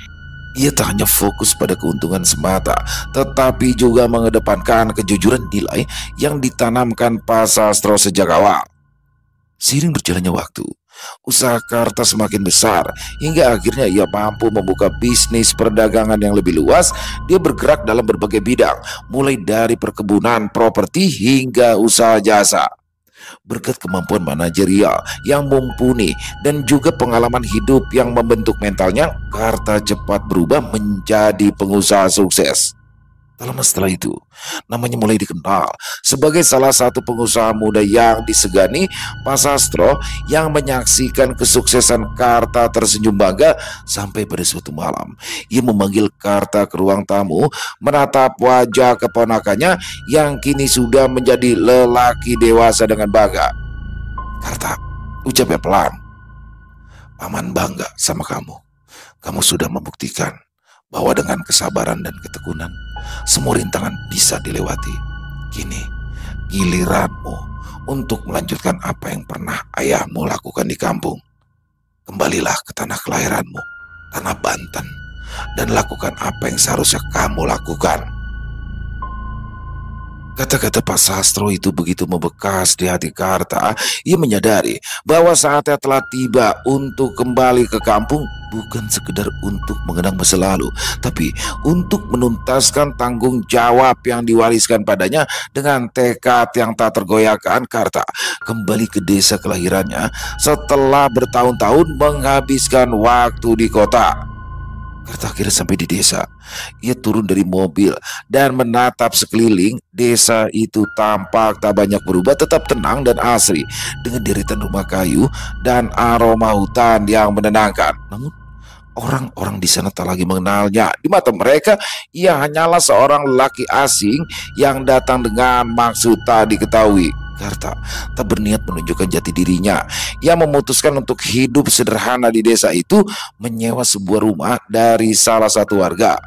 Speaker 1: Ia tak hanya fokus pada keuntungan semata, tetapi juga mengedepankan kejujuran nilai yang ditanamkan Pak Sastro sejak awal. Seiring berjalannya waktu, usaha Karta semakin besar hingga akhirnya ia mampu membuka bisnis perdagangan yang lebih luas. Dia bergerak dalam berbagai bidang, mulai dari perkebunan, properti hingga usaha jasa. Berkat kemampuan manajerial yang mumpuni dan juga pengalaman hidup yang membentuk mentalnya, Karta cepat berubah menjadi pengusaha sukses. Tak lama setelah itu, namanya mulai dikenal sebagai salah satu pengusaha muda yang disegani. Pak Sastro yang menyaksikan kesuksesan Karta tersenyum bangga, sampai pada suatu malam ia memanggil Karta ke ruang tamu, menatap wajah keponakannya yang kini sudah menjadi lelaki dewasa dengan bangga. "Karta," ucapnya pelan, "paman bangga sama kamu. Kamu sudah membuktikan bahwa dengan kesabaran dan ketekunan, semua rintangan bisa dilewati. Kini giliranmu untuk melanjutkan apa yang pernah ayahmu lakukan di kampung. Kembalilah ke tanah kelahiranmu, tanah Banten, dan lakukan apa yang seharusnya kamu lakukan." Kata-kata Pak Sastro itu begitu membekas di hati Karta. Ia menyadari bahwa saatnya telah tiba untuk kembali ke kampung, bukan sekedar untuk mengenang masa lalu, tapi untuk menuntaskan tanggung jawab yang diwariskan padanya. Dengan tekad yang tak tergoyahkan, Karta kembali ke desa kelahirannya setelah bertahun-tahun menghabiskan waktu di kota. Karta akhirnya sampai di desa. Ia turun dari mobil dan menatap sekeliling. Desa itu tampak tak banyak berubah, tetap tenang dan asri, dengan deretan rumah kayu dan aroma hutan yang menenangkan. Namun orang-orang di sana tak lagi mengenalnya. Di mata mereka, ia hanyalah seorang lelaki asing yang datang dengan maksud tak diketahui. Karta tak berniat menunjukkan jati dirinya. Ia memutuskan untuk hidup sederhana di desa itu, menyewa sebuah rumah dari salah satu warga.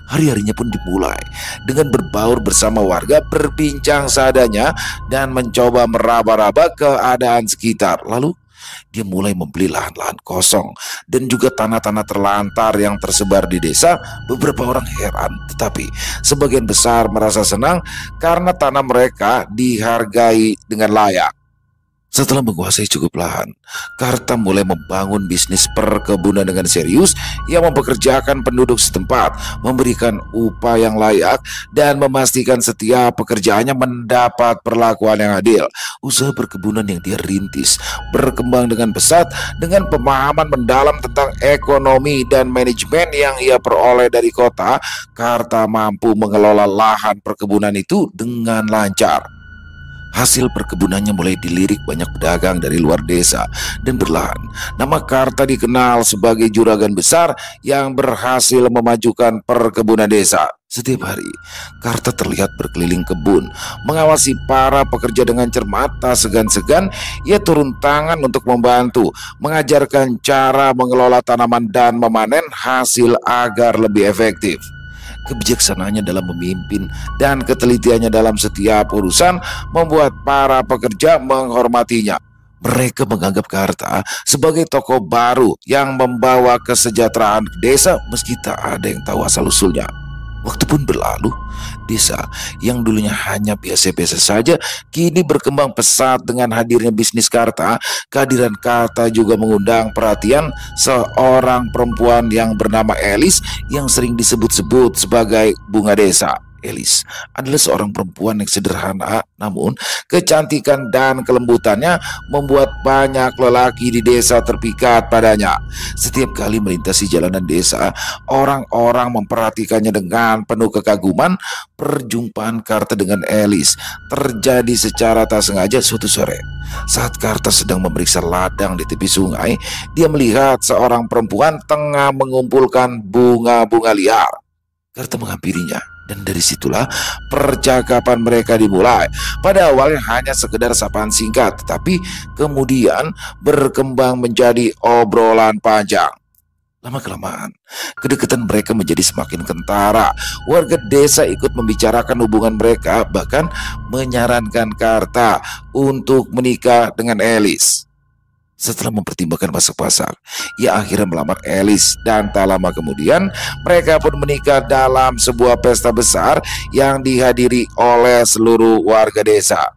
Speaker 1: Hari-harinya pun dimulai dengan berbaur bersama warga, berbincang seadanya, dan mencoba meraba-raba keadaan sekitar. Lalu dia mulai membeli lahan-lahan kosong dan juga tanah-tanah terlantar yang tersebar di desa. Beberapa orang heran, tetapi sebagian besar merasa senang karena tanah mereka dihargai dengan layak. Setelah menguasai cukup lahan, Karta mulai membangun bisnis perkebunan dengan serius yang mempekerjakan penduduk setempat, memberikan upah yang layak, dan memastikan setiap pekerjaannya mendapat perlakuan yang adil. Usaha perkebunan yang dia rintis berkembang dengan pesat dengan pemahaman mendalam tentang ekonomi dan manajemen yang ia peroleh dari kota. Karta mampu mengelola lahan perkebunan itu dengan lancar. Hasil perkebunannya mulai dilirik banyak pedagang dari luar desa dan berlahan. Nama Karta dikenal sebagai juragan besar yang berhasil memajukan perkebunan desa. Setiap hari, Karta terlihat berkeliling kebun, mengawasi para pekerja dengan cermat. Tak segan-segan, ia turun tangan untuk membantu, mengajarkan cara mengelola tanaman dan memanen hasil agar lebih efektif. Kebijaksanaannya dalam memimpin dan ketelitiannya dalam setiap urusan membuat para pekerja menghormatinya. Mereka menganggap Karta sebagai tokoh baru yang membawa kesejahteraan ke desa meski tak ada yang tahu asal-usulnya. Waktu pun berlalu, desa yang dulunya hanya biasa-biasa saja kini berkembang pesat dengan hadirnya bisnis Karta. Kehadiran Karta juga mengundang perhatian seorang perempuan yang bernama Elis yang sering disebut-sebut sebagai bunga desa. Elis adalah seorang perempuan yang sederhana, namun kecantikan dan kelembutannya membuat banyak lelaki di desa terpikat padanya. Setiap kali melintasi jalanan desa, orang-orang memperhatikannya dengan penuh kekaguman. Perjumpaan Karta dengan Elis terjadi secara tak sengaja suatu sore. Saat Karta sedang memeriksa ladang di tepi sungai, dia melihat seorang perempuan tengah mengumpulkan bunga-bunga liar. Karta menghampirinya, dan dari situlah percakapan mereka dimulai. Pada awalnya hanya sekedar sapaan singkat, tetapi kemudian berkembang menjadi obrolan panjang. Lama-kelamaan, kedekatan mereka menjadi semakin kentara. Warga desa ikut membicarakan hubungan mereka, bahkan menyarankan Karta untuk menikah dengan Elis. Setelah mempertimbangkan masak-masak, ia akhirnya melamar Elis, dan tak lama kemudian mereka pun menikah dalam sebuah pesta besar yang dihadiri oleh seluruh warga desa.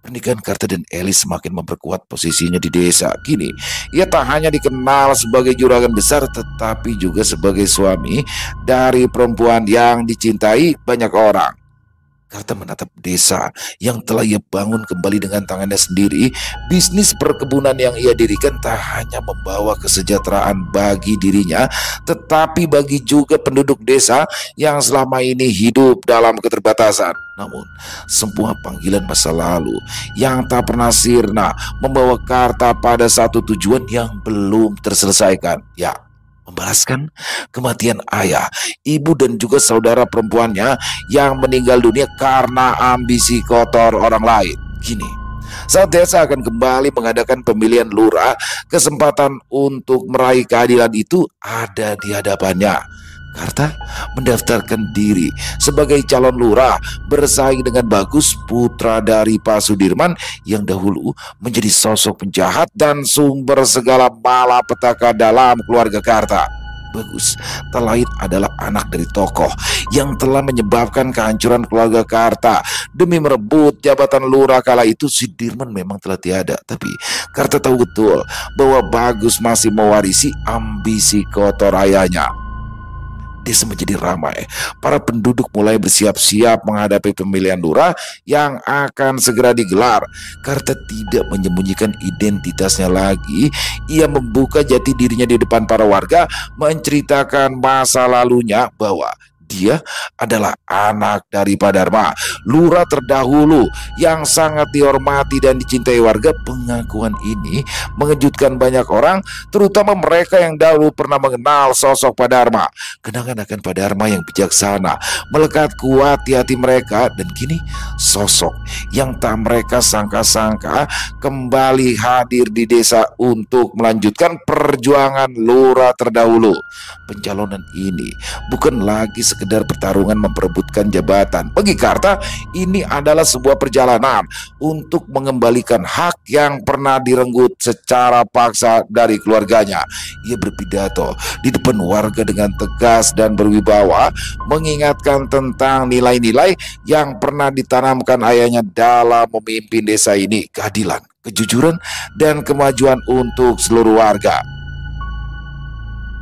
Speaker 1: Pernikahan Karta dan Elis semakin memperkuat posisinya di desa. Kini, ia tak hanya dikenal sebagai juragan besar, tetapi juga sebagai suami dari perempuan yang dicintai banyak orang. Karta menatap desa yang telah ia bangun kembali dengan tangannya sendiri. Bisnis perkebunan yang ia dirikan tak hanya membawa kesejahteraan bagi dirinya, tetapi bagi juga penduduk desa yang selama ini hidup dalam keterbatasan. Namun, semua panggilan masa lalu yang tak pernah sirna membawa Karta pada satu tujuan yang belum terselesaikan, ya, membalaskan kematian ayah, ibu, dan juga saudara perempuannya yang meninggal dunia karena ambisi kotor orang lain. Kini, saat desa akan kembali mengadakan pemilihan lurah, kesempatan untuk meraih keadilan itu ada di hadapannya. Karta mendaftarkan diri sebagai calon lurah bersaing dengan Bagus, putra dari Pak Sudirman yang dahulu menjadi sosok penjahat dan sumber segala malapetaka dalam keluarga Karta. Bagus tak lain adalah anak dari tokoh yang telah menyebabkan kehancuran keluarga Karta. Demi merebut jabatan lurah kala itu, Sudirman memang telah tiada, tapi Karta tahu betul bahwa Bagus masih mewarisi ambisi kotor ayahnya. Desa menjadi ramai. Para penduduk mulai bersiap-siap menghadapi pemilihan lurah yang akan segera digelar. Karta tidak menyembunyikan identitasnya lagi. Ia membuka jati dirinya di depan para warga, menceritakan masa lalunya bahwa dia adalah anak dari Pak Dharma, lurah terdahulu yang sangat dihormati dan dicintai warga. Pengakuan ini mengejutkan banyak orang, terutama mereka yang dahulu pernah mengenal sosok Pak Dharma. Kenangan akan Pak Dharma yang bijaksana melekat kuat di hati mereka, dan kini sosok yang tak mereka sangka-sangka kembali hadir di desa untuk melanjutkan perjuangan lurah terdahulu. Pencalonan ini bukan lagi sekedar pertarungan memperebutkan jabatan. Bagi Karta, ini adalah sebuah perjalanan untuk mengembalikan hak yang pernah direnggut secara paksa dari keluarganya. Ia berpidato di depan warga dengan tegas dan berwibawa, mengingatkan tentang nilai-nilai yang pernah ditanamkan ayahnya dalam memimpin desa ini: keadilan, kejujuran, dan kemajuan untuk seluruh warga.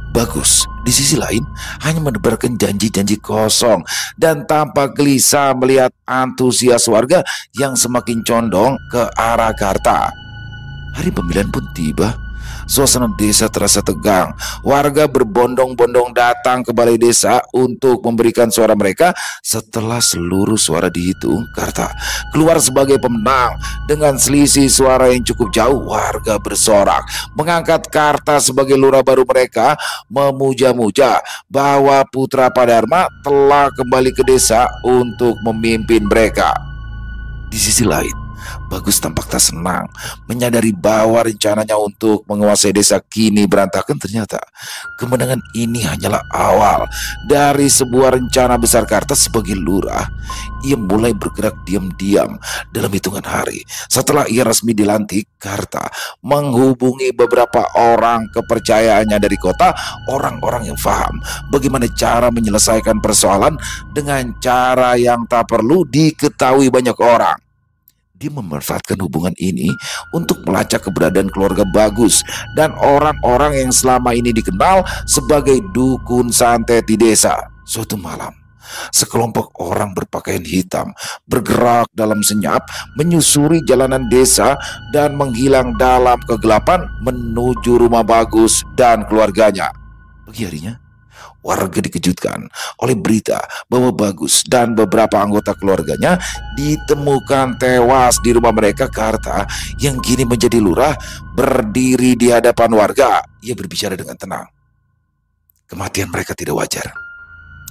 Speaker 1: Bagus, di sisi lain, hanya menebarkan janji-janji kosong dan tampak gelisah melihat antusias warga yang semakin condong ke arah Karta. Hari pemilihan pun tiba. Suasana desa terasa tegang. Warga berbondong-bondong datang ke balai desa untuk memberikan suara mereka. Setelah seluruh suara dihitung, Karta keluar sebagai pemenang. Dengan selisih suara yang cukup jauh, warga bersorak mengangkat Karta sebagai lurah baru mereka, memuja-muja bahwa putra Padarma telah kembali ke desa untuk memimpin mereka. Di sisi lain, Bagus tampak tak senang menyadari bahwa rencananya untuk menguasai desa kini berantakan. Ternyata kemenangan ini hanyalah awal dari sebuah rencana besar Karta sebagai lurah. Ia mulai bergerak diam-diam. Dalam hitungan hari setelah ia resmi dilantik, Karta menghubungi beberapa orang kepercayaannya dari kota, orang-orang yang paham bagaimana cara menyelesaikan persoalan dengan cara yang tak perlu diketahui banyak orang. Dia memanfaatkan hubungan ini untuk melacak keberadaan keluarga Bagus dan orang-orang yang selama ini dikenal sebagai dukun santet di desa. Suatu malam, sekelompok orang berpakaian hitam bergerak dalam senyap, menyusuri jalanan desa dan menghilang dalam kegelapan menuju rumah Bagus dan keluarganya. Pagi harinya, warga dikejutkan oleh berita bahwa Bagus dan beberapa anggota keluarganya ditemukan tewas di rumah mereka. Karta yang kini menjadi lurah berdiri di hadapan warga. Ia berbicara dengan tenang. Kematian mereka tidak wajar.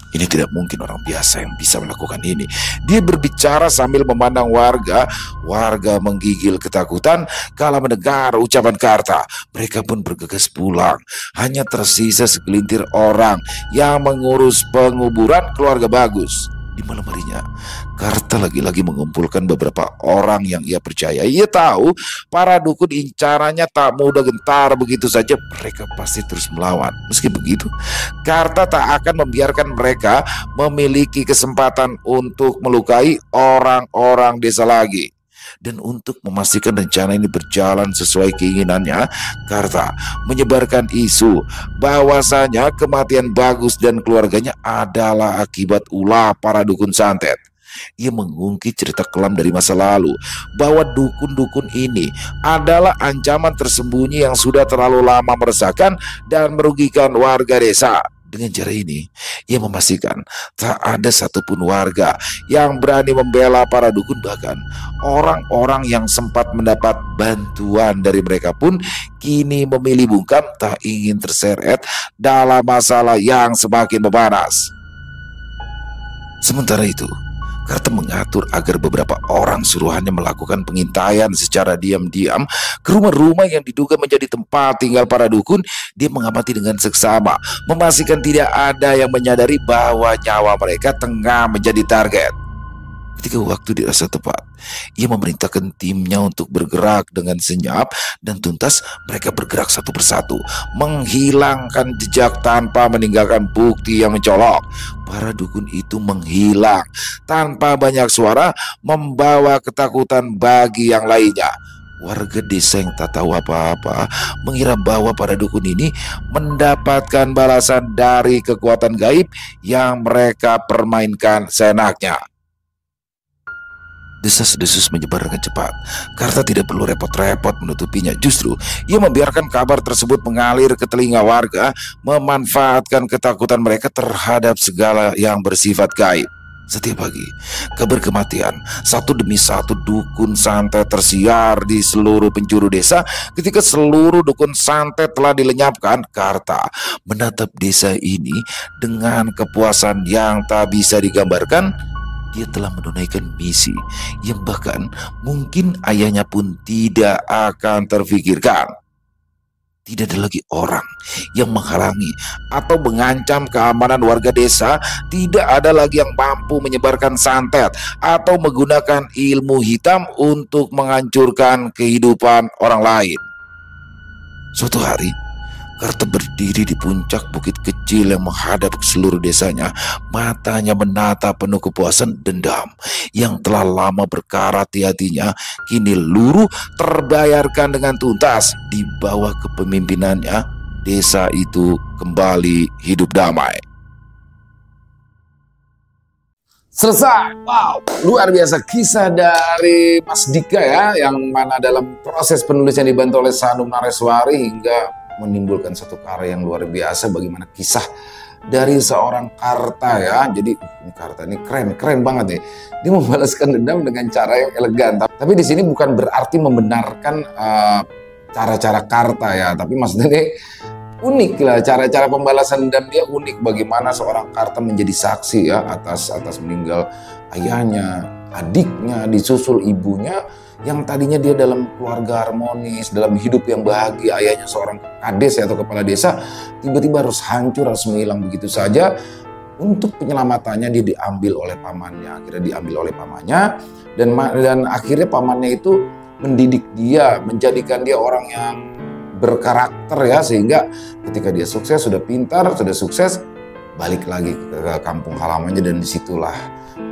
Speaker 1: Ini tidak mungkin orang biasa yang bisa melakukan ini. Dia berbicara sambil memandang warga. Warga menggigil ketakutan kala mendengar ucapan Karta. Mereka pun bergegas pulang. Hanya tersisa segelintir orang yang mengurus penguburan keluarga Bagus. Di malam harinya, Karta lagi-lagi mengumpulkan beberapa orang yang ia percaya. Ia tahu para dukun incarannya tak mudah gentar begitu saja. Mereka pasti terus melawan. Meski begitu, Karta tak akan membiarkan mereka memiliki kesempatan untuk melukai orang-orang desa lagi. Dan untuk memastikan rencana ini berjalan sesuai keinginannya, Karta menyebarkan isu bahwasanya kematian Bagus dan keluarganya adalah akibat ulah para dukun santet. Ia mengungkit cerita kelam dari masa lalu bahwa dukun-dukun ini adalah ancaman tersembunyi yang sudah terlalu lama meresahkan dan merugikan warga desa. Dengan cara ini, ia memastikan tak ada satupun warga yang berani membela para dukun. Bahkan orang-orang yang sempat mendapat bantuan dari mereka pun kini memilih bungkam, tak ingin terseret dalam masalah yang semakin memanas. Sementara itu, Karta mengatur agar beberapa orang suruhannya melakukan pengintaian secara diam-diam ke rumah-rumah yang diduga menjadi tempat tinggal para dukun. Dia mengamati dengan seksama, memastikan tidak ada yang menyadari bahwa nyawa mereka tengah menjadi target. Ketika waktu dirasa tepat, ia memerintahkan timnya untuk bergerak dengan senyap dan tuntas. Mereka bergerak satu persatu, menghilangkan jejak tanpa meninggalkan bukti yang mencolok. Para dukun itu menghilang tanpa banyak suara, membawa ketakutan bagi yang lainnya. Warga desa yang tak tahu apa-apa mengira bahwa para dukun ini mendapatkan balasan dari kekuatan gaib yang mereka permainkan seenaknya. Desas-desus menyebar dengan cepat. Karta tidak perlu repot-repot menutupinya. Justru ia membiarkan kabar tersebut mengalir ke telinga warga, memanfaatkan ketakutan mereka terhadap segala yang bersifat gaib. Setiap pagi, kabar kematian satu demi satu dukun santet tersiar di seluruh penjuru desa. Ketika seluruh dukun santet telah dilenyapkan, Karta menatap desa ini dengan kepuasan yang tak bisa digambarkan. Dia telah menunaikan misi yang bahkan mungkin ayahnya pun tidak akan terfikirkan. Tidak ada lagi orang yang menghalangi atau mengancam keamanan warga desa. Tidak ada lagi yang mampu menyebarkan santet atau menggunakan ilmu hitam untuk menghancurkan kehidupan orang lain. Suatu hari, Karta berdiri di puncak bukit kecil yang menghadap ke seluruh desanya. Matanya menata penuh kepuasan dendam yang telah lama berkarat di hatinya. Kini luruh terbayarkan dengan tuntas. Di bawah kepemimpinannya, desa itu kembali hidup damai. Selesai. Wow, luar biasa kisah dari Mas Dika ya, yang mana dalam proses penulisan dibantu oleh Sanum Nareswari hingga menimbulkan satu karya yang luar biasa. Bagaimana kisah dari seorang Karta ya. Jadi ini Karta ini keren banget nih. Dia membalaskan dendam dengan cara yang elegan. Tapi di sini bukan berarti membenarkan cara-cara Karta ya, tapi maksudnya ini unik lah, cara-cara pembalasan dendam dia unik. Bagaimana seorang Karta menjadi saksi ya atas meninggal ayahnya, adiknya, disusul ibunya yang tadinya dia dalam keluarga harmonis, dalam hidup yang bahagia. Ayahnya seorang kades atau kepala desa, tiba-tiba harus hancur, harus menghilang begitu saja. Untuk penyelamatannya dia diambil oleh pamannya, akhirnya diambil oleh pamannya, dan akhirnya pamannya itu mendidik dia, menjadikan dia orang yang berkarakter ya, sehingga ketika dia sukses, sudah pintar, sudah sukses, balik lagi ke kampung halamannya, dan disitulah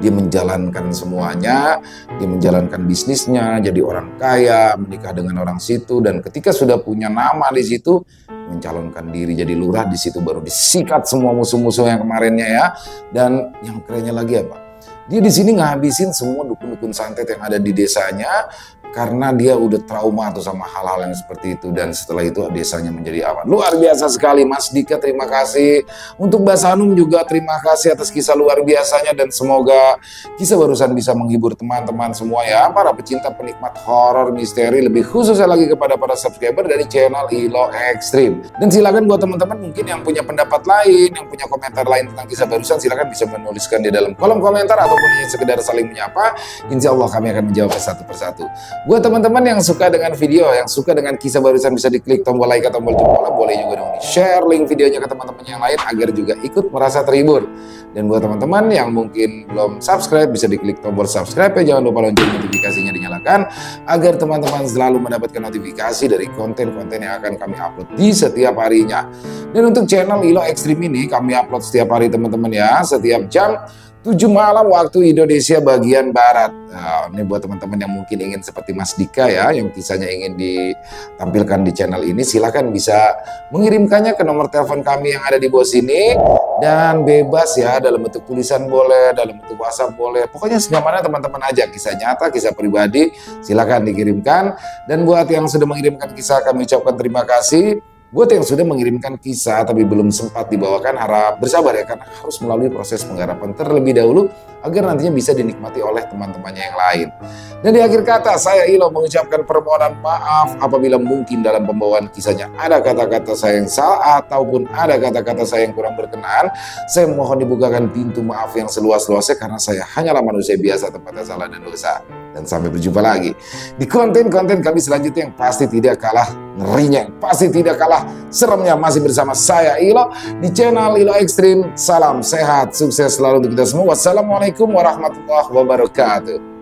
Speaker 1: dia menjalankan semuanya. Dia menjalankan bisnisnya, jadi orang kaya, menikah dengan orang situ, dan ketika sudah punya nama di situ, mencalonkan diri jadi lurah. Di situ baru disikat semua musuh-musuh yang kemarinnya ya. Dan yang kerennya lagi apa? Dia di sini ngabisin semua dukun-dukun santet yang ada di desanya, karena dia udah trauma tuh sama hal-hal yang seperti itu. Dan setelah itu desanya menjadi aman. Luar biasa sekali Mas Dika, terima kasih. Untuk Mbak Sanum juga terima kasih atas kisah luar biasanya. Dan semoga kisah barusan bisa menghibur teman-teman semua ya, para pecinta penikmat horor misteri, lebih khususnya lagi kepada para subscriber dari channel Ilo Extreme. Dan silakan buat teman-teman mungkin yang punya pendapat lain, yang punya komentar lain tentang kisah barusan, silakan bisa menuliskan di dalam kolom komentar ataupun hanya sekedar saling menyapa. Insya Allah kami akan menjawab satu persatu. Buat teman-teman yang suka dengan video, yang suka dengan kisah barusan, bisa diklik tombol like atau tombol jempol, boleh juga dong di-share link videonya ke teman-teman yang lain agar juga ikut merasa terhibur. Dan buat teman-teman yang mungkin belum subscribe, bisa diklik tombol subscribe ya, jangan lupa lonceng notifikasinya dinyalakan agar teman-teman selalu mendapatkan notifikasi dari konten-konten yang akan kami upload di setiap harinya. Dan untuk channel Ilo Extreme ini kami upload setiap hari teman-teman ya, setiap jam 7 malam waktu Indonesia bagian Barat. Nah, ini buat teman-teman yang mungkin ingin seperti Mas Dika ya, yang kisahnya ingin ditampilkan di channel ini, silahkan bisa mengirimkannya ke nomor telepon kami yang ada di bawah sini. Dan bebas ya, dalam bentuk tulisan boleh, dalam bentuk WhatsApp boleh. Pokoknya senyamannya teman-teman aja, kisah nyata, kisah pribadi, silahkan dikirimkan. Dan buat yang sudah mengirimkan kisah, kami ucapkan terima kasih. Buat yang sudah mengirimkan kisah tapi belum sempat dibawakan, harap bersabar ya, karena harus melalui proses penggarapan terlebih dahulu agar nantinya bisa dinikmati oleh teman-temannya yang lain. Dan di akhir kata, saya Ilo mengucapkan permohonan maaf apabila mungkin dalam pembawaan kisahnya ada kata-kata saya yang salah ataupun ada kata-kata saya yang kurang berkenan. Saya mohon dibukakan pintu maaf yang seluas-luasnya, karena saya hanyalah manusia biasa, tempatnya salah dan dosa. Dan sampai berjumpa lagi di konten-konten kami selanjutnya yang pasti tidak kalah ngerinya, yang pasti tidak kalah seremnya, masih bersama saya Ilo di channel Ilo Extreme. Salam sehat, sukses selalu untuk kita semua. Wassalamualaikum warahmatullahi wabarakatuh.